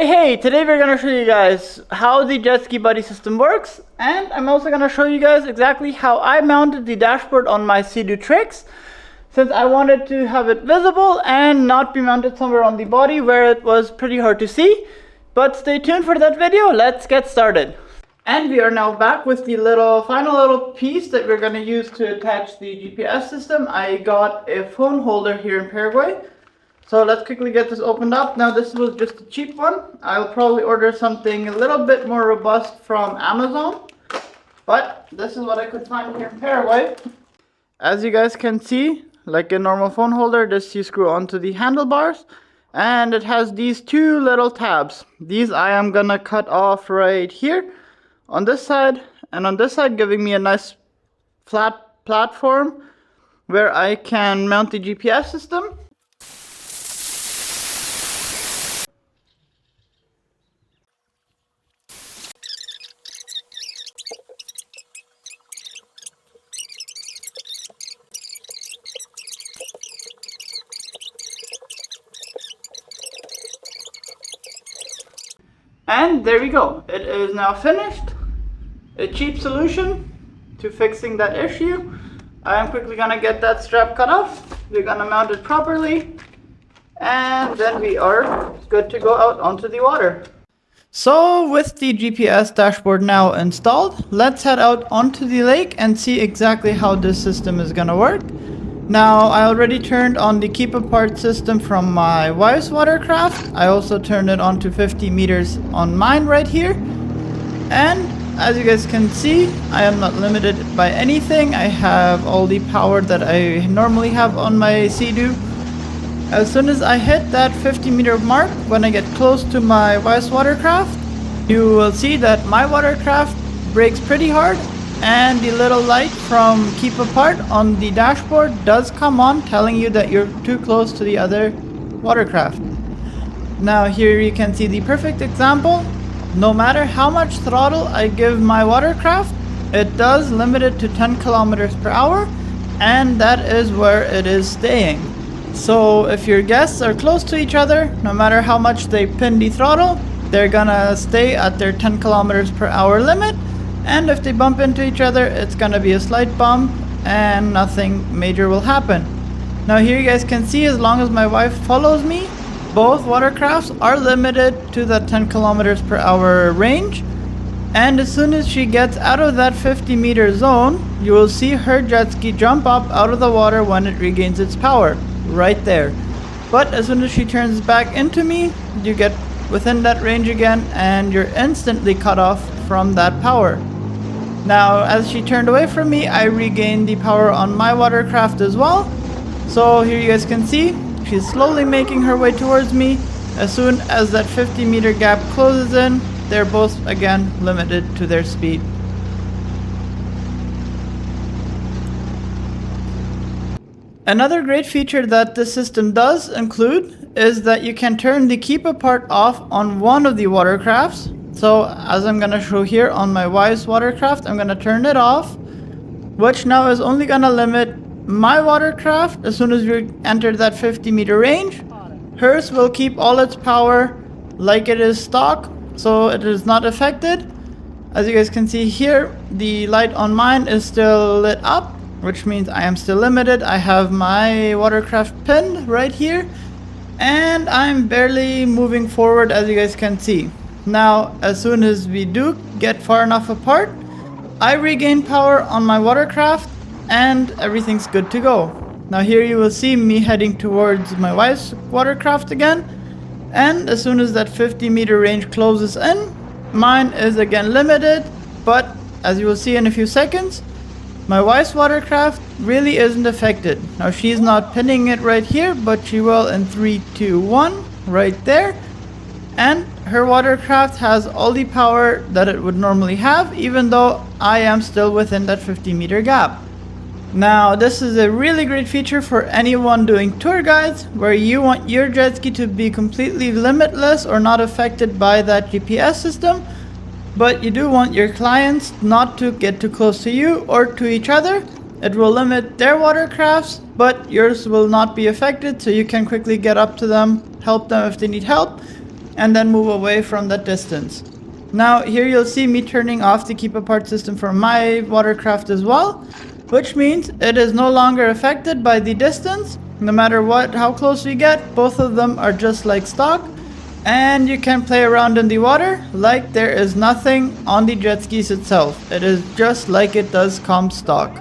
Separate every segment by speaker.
Speaker 1: Hey, today we're going to show you guys how the Jetski Buddy system works, and I'm also going to show you guys exactly how I mounted the dashboard on my Seadoo Tricks, since I wanted to have it visible and not be mounted somewhere on the body where it was pretty hard to see. But stay tuned for that video. Let's get started. And we are now back with the final little piece that we're going to use to attach the GPS system. I got a phone holder here in Paraguay. So let's quickly get this opened up. Now this was just a cheap one. I'll probably order something a little bit more robust from Amazon. But this is what I could find here in Paraguay. As you guys can see, like a normal phone holder, this you screw onto the handlebars. And it has these two little tabs. These I am gonna cut off right here on this side and on this side, giving me a nice flat platform where I can mount the GPS system. And there we go. It is now finished. A cheap solution to fixing that issue. I am quickly gonna get that strap cut off. We're gonna mount it properly. And then we are good to go out onto the water. So with the GPS dashboard now installed, let's head out onto the lake and see exactly how this system is gonna work. Now, I already turned on the keep apart system from my wife's watercraft. I also turned it on to 50 meters on mine right here. And as you guys can see, I am not limited by anything. I have all the power that I normally have on my Seadoo. As soon as I hit that 50 meter mark, when I get close to my wife's watercraft, you will see that my watercraft brakes pretty hard. And the little light from keep apart on the dashboard does come on, telling you that you're too close to the other watercraft. Now here you can see the perfect example. No matter how much throttle I give my watercraft, it does limit it to 10 kilometers per hour, and that is where it is staying. So if your guests are close to each other, no matter how much they pin the throttle, they're gonna stay at their 10 kilometers per hour limit. And if they bump into each other, it's gonna be a slight bump and nothing major will happen. Now here you guys can see, as long as my wife follows me, both watercrafts are limited to the 10 kilometers per hour range. And as soon as she gets out of that 50 meter zone, you will see her jet ski jump up out of the water when it regains its power, right there. But as soon as she turns back into me, you get within that range again and you're instantly cut off from that power. Now, as she turned away from me, I regained the power on my watercraft as well. So here you guys can see, she's slowly making her way towards me. As soon as that 50 meter gap closes in, they're both again limited to their speed. Another great feature that the system does include is that you can turn the keep apart off on one of the watercrafts. So as I'm gonna show here on my wife's watercraft, I'm gonna turn it off, which now is only gonna limit my watercraft. As soon as we enter that 50 meter range, hers will keep all its power like it is stock, so it is not affected. As you guys can see here, the light on mine is still lit up, which means I am still limited. I have my watercraft pinned right here, and I'm barely moving forward, as you guys can see. Now, as soon as we do get far enough apart, I regain power on my watercraft and everything's good to go. Now here you will see me heading towards my wife's watercraft again. And as soon as that 50 meter range closes in, mine is again limited. But as you will see in a few seconds, my wife's watercraft really isn't affected. Now she's not pinning it right here, but she will in 3, 2, 1, right there. And her watercraft has all the power that it would normally have, even though I am still within that 50 meter gap. Now, this is a really great feature for anyone doing tour guides, where you want your jet ski to be completely limitless or not affected by that GPS system, but you do want your clients not to get too close to you or to each other. It will limit their watercrafts, but yours will not be affected, so you can quickly get up to them, help them if they need help, and then move away from that distance. Now here you'll see me turning off the keep apart system for my watercraft as well, which means it is no longer affected by the distance. No matter how close we get, both of them are just like stock, and you can play around in the water like there is nothing on the jet skis itself. It is just like it does come stock.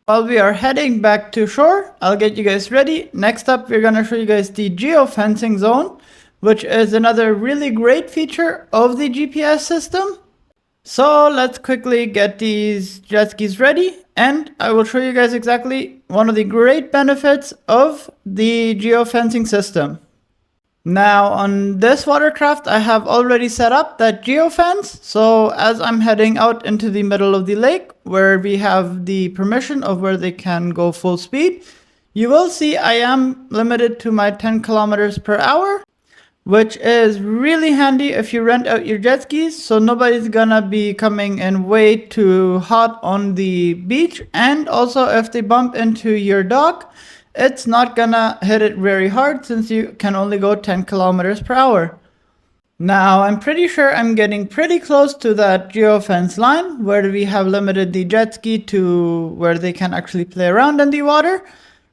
Speaker 1: While we are heading back to shore, I'll get you guys ready. Next up, we're gonna show you guys the geofencing zone, which is another really great feature of the GPS system. So let's quickly get these jet skis ready, and I will show you guys exactly one of the great benefits of the geofencing system. Now on this watercraft, I have already set up that geofence. So as I'm heading out into the middle of the lake, where we have the permission of where they can go full speed, you will see I am limited to my 10 kilometers per hour, which is really handy if you rent out your jet skis. So nobody's gonna be coming in way too hot on the beach. And also if they bump into your dock, it's not gonna hit it very hard since you can only go 10 kilometers per hour. Now, I'm pretty sure I'm getting pretty close to that geofence line where we have limited the jet ski to where they can actually play around in the water.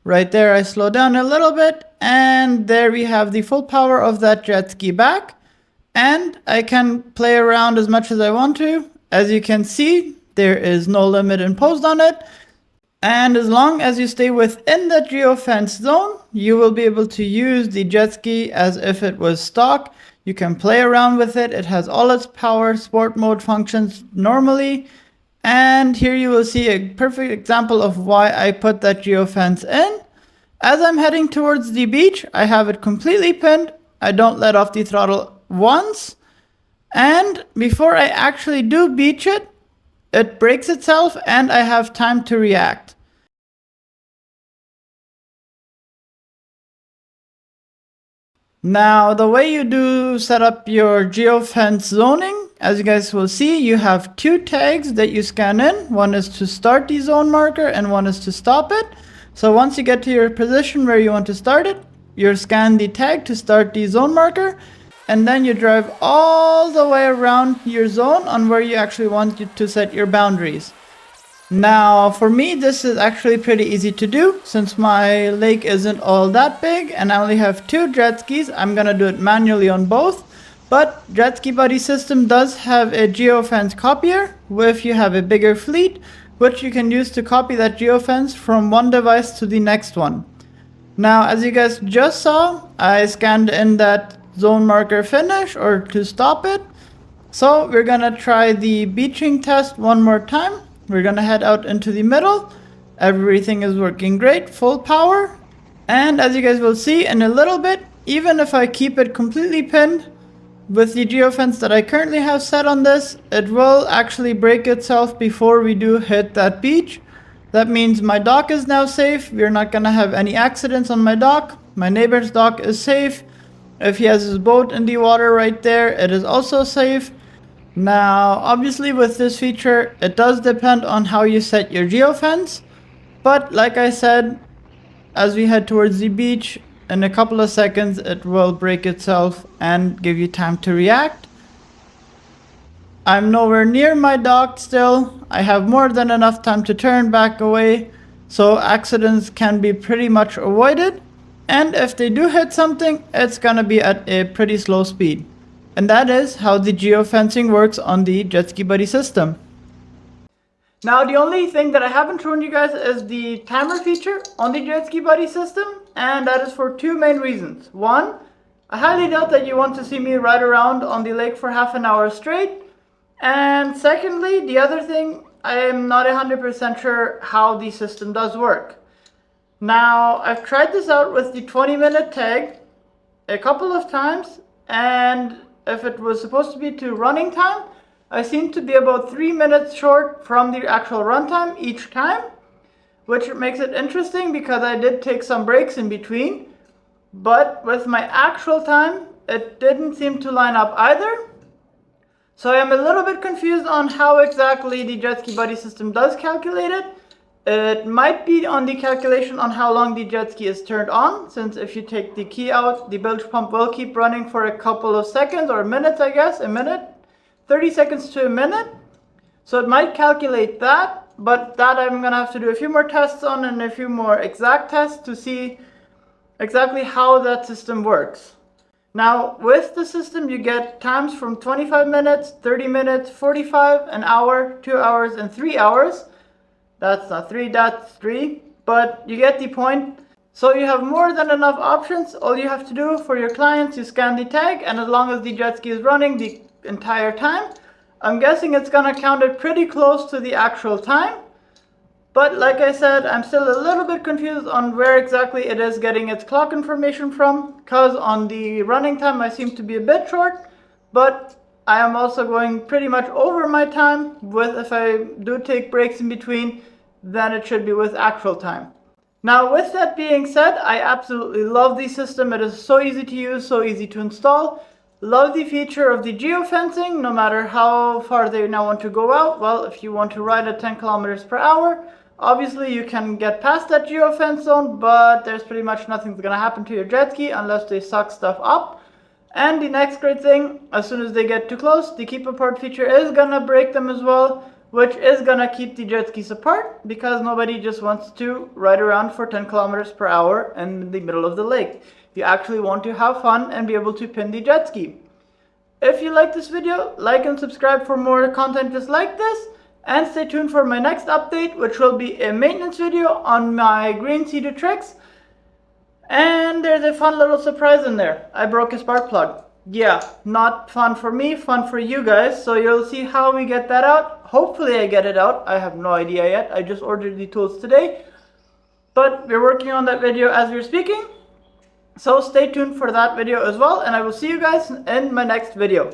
Speaker 1: Right there, I slow down a little bit, and there we have the full power of that jet ski back. And I can play around as much as I want to. As you can see, there is no limit imposed on it. And as long as you stay within the geofence zone, you will be able to use the jet ski as if it was stock. You can play around with it. It has all its power, sport mode functions normally. And here you will see a perfect example of why I put that geofence in. As I'm heading towards the beach, I have it completely pinned. I don't let off the throttle once. And before I actually do beach it, it breaks itself and I have time to react. Now, the way you do set up your geofence zoning, as you guys will see, you have two tags that you scan in. One is to start the zone marker and one is to stop it. So once you get to your position where you want to start it, you scan the tag to start the zone marker, and then you drive all the way around your zone on where you actually want to set your boundaries. Now, for me, this is actually pretty easy to do since my lake isn't all that big and I only have two jet skis. I'm gonna do it manually on both, but Jetski Buddy System does have a geofence copier if you have a bigger fleet, which you can use to copy that geofence from one device to the next one. Now, as you guys just saw, I scanned in that zone marker finish or to stop it. So we're gonna try the beaching test one more time. We're gonna head out into the middle. Everything is working great, full power. And as you guys will see in a little bit, even if I keep it completely pinned with the geofence that I currently have set on this, it will actually break itself before we do hit that beach. That means my dock is now safe. We're not gonna have any accidents on my dock. My neighbor's dock is safe. If he has his boat in the water right there, it is also safe. Now, obviously with this feature, it does depend on how you set your geofence. But like I said, as we head towards the beach, in a couple of seconds, it will break itself and give you time to react. I'm nowhere near my dock still. I have more than enough time to turn back away, so accidents can be pretty much avoided. And if they do hit something, it's gonna be at a pretty slow speed. And that is how the geofencing works on the Jetski Buddy system. Now, the only thing that I haven't shown you guys is the timer feature on the Jetski Buddy system, and that is for two main reasons. One, I highly doubt that you want to see me ride around on the lake for half an hour straight. And secondly, the other thing, I am not 100% sure how the system does work. Now, I've tried this out with the 20-minute tag a couple of times, and if it was supposed to be to running time, I seem to be about 3 minutes short from the actual runtime each time, which makes it interesting because I did take some breaks in between. But with my actual time, it didn't seem to line up either. So I am a little bit confused on how exactly the Jetski Buddy system does calculate it. It might be on the calculation on how long the jet ski is turned on, since if you take the key out, the bilge pump will keep running for a couple of seconds or minutes, I guess, a minute, 30 seconds to a minute. So it might calculate that, but that I'm gonna have to do a few more tests on and a few more exact tests to see exactly how that system works. Now, with the system, you get times from 25 minutes, 30 minutes, 45, an hour, 2 hours, and 3 hours. That's not 3, that's 3, but you get the point. So you have more than enough options. All you have to do for your clients, you scan the tag, and as long as the jet ski is running the entire time, I'm guessing it's gonna count it pretty close to the actual time. But like I said, I'm still a little bit confused on where exactly it is getting its clock information from, because on the running time I seem to be a bit short, but I am also going pretty much over my time. With if I do take breaks in between, then it should be with actual time. Now, with that being said, I absolutely love the system. It is so easy to use, so easy to install. Love the feature of the geofencing, no matter how far they now want to go out. Well, if you want to ride at 10 kilometers per hour, obviously you can get past that geofence zone, but there's pretty much nothing's gonna happen to your jet ski unless they suck stuff up. And the next great thing, as soon as they get too close, the keep apart feature is gonna break them as well, which is gonna keep the jet skis apart, because nobody just wants to ride around for 10 kilometers per hour in the middle of the lake. You actually want to have fun and be able to pin the jet ski. If you like this video, like and subscribe for more content just like this, and stay tuned for my next update, which will be a maintenance video on my green Seadoo tricks. And there's a fun little surprise in there. I broke a spark plug. Yeah, not fun for me, fun for you guys. So you'll see how we get that out. Hopefully I get it out. I have no idea yet. I just ordered the tools today. But we're working on that video as we're speaking. So stay tuned for that video as well. And I will see you guys in my next video.